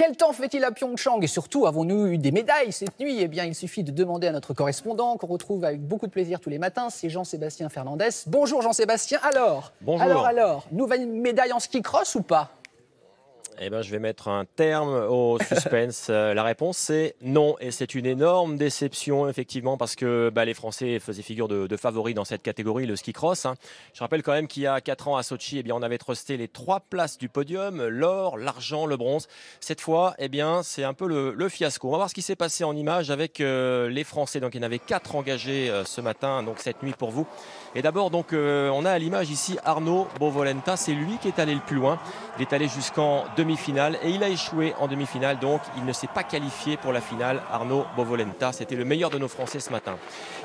Quel temps fait-il à Pyeongchang? Et surtout, avons-nous eu des médailles cette nuit? Eh bien, il suffit de demander à notre correspondant, qu'on retrouve avec beaucoup de plaisir tous les matins, c'est Jean-Sébastien Fernandez. Bonjour Jean-Sébastien. Bonjour. Alors, nouvelle médaille en ski cross ou pas? Eh ben, je vais mettre un terme au suspense. La réponse, c'est non. Et c'est une énorme déception, effectivement, parce que les Français faisaient figure de favoris dans cette catégorie, le ski cross. Je rappelle quand même qu'il y a 4 ans à Sochi, on avait trusté les 3 places du podium, l'or, l'argent, le bronze. Cette fois, c'est un peu le fiasco. On va voir ce qui s'est passé en images avec les Français. Donc, il y en avait 4 engagés ce matin, donc cette nuit pour vous. Et d'abord, on a à l'image ici Arnaud Bovolenta. C'est lui qui est allé le plus loin. Il est allé jusqu'en demi-finale et il a échoué en demi-finale, donc il ne s'est pas qualifié pour la finale. Arnaud Bovolenta, c'était le meilleur de nos Français ce matin.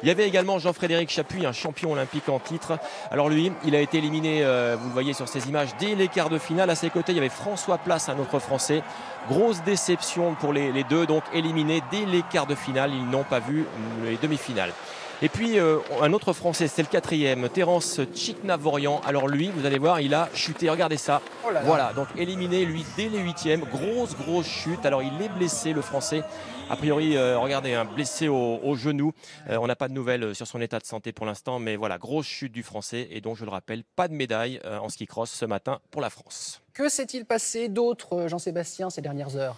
Il y avait également Jean-Frédéric Chapuis, un champion olympique en titre. Alors lui, il a été éliminé, vous le voyez sur ces images, dès les quarts de finale. À ses côtés, il y avait François Place, un autre Français. Grosse déception pour les deux, donc éliminés dès les quarts de finale. Ils n'ont pas vu les demi-finales. Et puis un autre Français, c'est le 4e, Terence Tchiknavorian. Alors lui, vous allez voir, il a chuté, regardez ça. Oh là là. Voilà, donc éliminé lui dès les 8e, grosse chute. Alors il est blessé, le Français. A priori, regardez, blessé au genou. On n'a pas de nouvelles sur son état de santé pour l'instant, mais voilà, grosse chute du Français. Et donc, je le rappelle, pas de médaille en ski cross ce matin pour la France. Que s'est-il passé d'autre, Jean-Sébastien, ces dernières heures?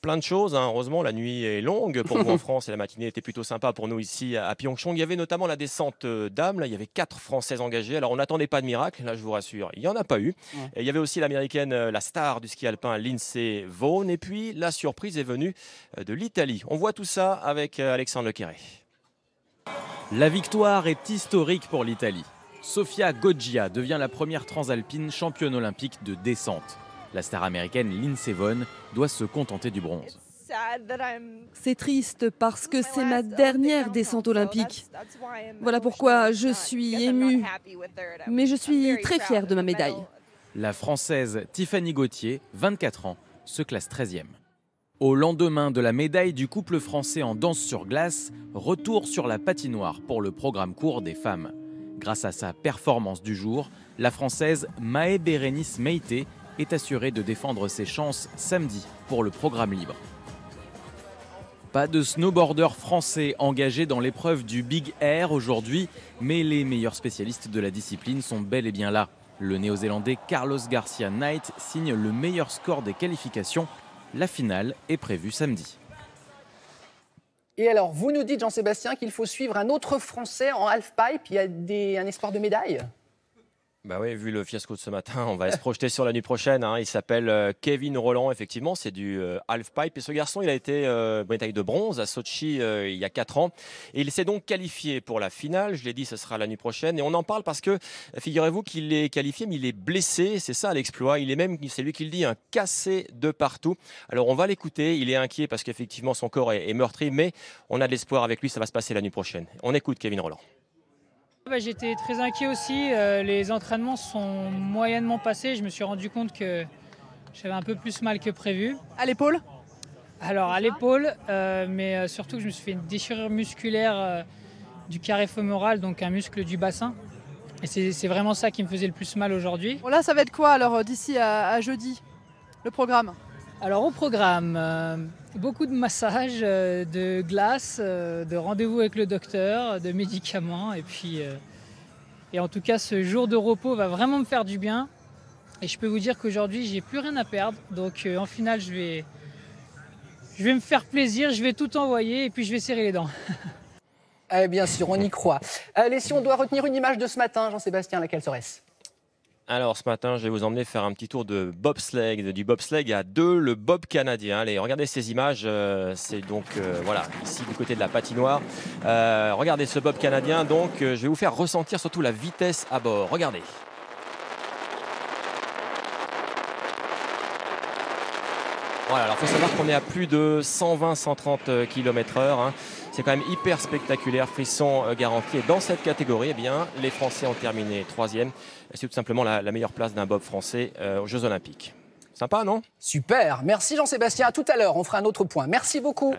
Plein de choses, heureusement, la nuit est longue pour vous en France et la matinée était plutôt sympa pour nous ici à Pyeongchang. Il y avait notamment la descente dames, là, il y avait 4 Françaises engagées. Alors on n'attendait pas de miracle, là je vous rassure, il n'y en a pas eu. Ouais. Et il y avait aussi l'américaine, la star du ski alpin, Lindsey Vonn. Et puis la surprise est venue de l'Italie. On voit tout ça avec Alexandre Lequeré. La victoire est historique pour l'Italie. Sofia Goggia devient la première transalpine championne olympique de descente. La star américaine Lindsey Vonn doit se contenter du bronze. C'est triste parce que c'est ma dernière descente olympique. Voilà pourquoi je suis émue. Mais je suis très fière de ma médaille. La Française Tiffany Gauthier, 24 ans, se classe 13e. Au lendemain de la médaille du couple français en danse sur glace, retour sur la patinoire pour le programme court des femmes. Grâce à sa performance du jour, la Française Maë-Bérénice Meïté est assurée de défendre ses chances samedi pour le programme libre. Pas de snowboarders français engagés dans l'épreuve du Big Air aujourd'hui, mais les meilleurs spécialistes de la discipline sont bel et bien là. Le néo-zélandais Carlos Garcia Knight signe le meilleur score des qualifications. La finale est prévue samedi. Et alors, vous nous dites, Jean-Sébastien, qu'il faut suivre un autre Français en halfpipe. Il y a un espoir de médaille? Bah oui, vu le fiasco de ce matin, on va se projeter sur la nuit prochaine. Il s'appelle Kevin Roland, effectivement, c'est du halfpipe. Et ce garçon, il a été médaille de bronze à Sochi il y a 4 ans. Et il s'est donc qualifié pour la finale. Je l'ai dit, ce sera la nuit prochaine. Et on en parle parce que, figurez-vous qu'il est qualifié, mais il est blessé. C'est ça l'exploit. Il est même, c'est lui qui le dit, cassé de partout. Alors on va l'écouter. Il est inquiet parce qu'effectivement, son corps est meurtri. Mais on a de l'espoir avec lui. Ça va se passer la nuit prochaine. On écoute Kevin Roland. J'étais très inquiet aussi, les entraînements sont moyennement passés, je me suis rendu compte que j'avais un peu plus mal que prévu. À l'épaule? Alors à l'épaule, mais surtout que je me suis fait une déchirure musculaire du carré fémoral, donc un muscle du bassin. Et c'est vraiment ça qui me faisait le plus mal aujourd'hui. Bon là, ça va être quoi alors d'ici à jeudi, le programme? Alors au programme, beaucoup de massages, de glace, de rendez-vous avec le docteur, de médicaments. Et puis, et en tout cas, ce jour de repos va vraiment me faire du bien. Et je peux vous dire qu'aujourd'hui, j'ai plus rien à perdre. Donc en finale, je vais me faire plaisir, je vais tout envoyer et puis je vais serrer les dents. Bien sûr, on y croit. Allez, si on doit retenir une image de ce matin, Jean-Sébastien, laquelle serait-ce? Alors ce matin, je vais vous emmener faire un petit tour de bobsleigh, du bobsleigh à 2, le bob canadien. Allez, regardez ces images, c'est donc voilà, ici du côté de la patinoire. Regardez ce bob canadien, donc je vais vous faire ressentir surtout la vitesse à bord. Regardez. Voilà, alors il faut savoir qu'on est à plus de 120-130 km/h. C'est quand même hyper spectaculaire, frisson garanti. Et dans cette catégorie, les Français ont terminé 3e. C'est tout simplement la meilleure place d'un bob français aux Jeux Olympiques. Sympa, non? Super, merci Jean-Sébastien. À tout à l'heure, on fera un autre point. Merci beaucoup.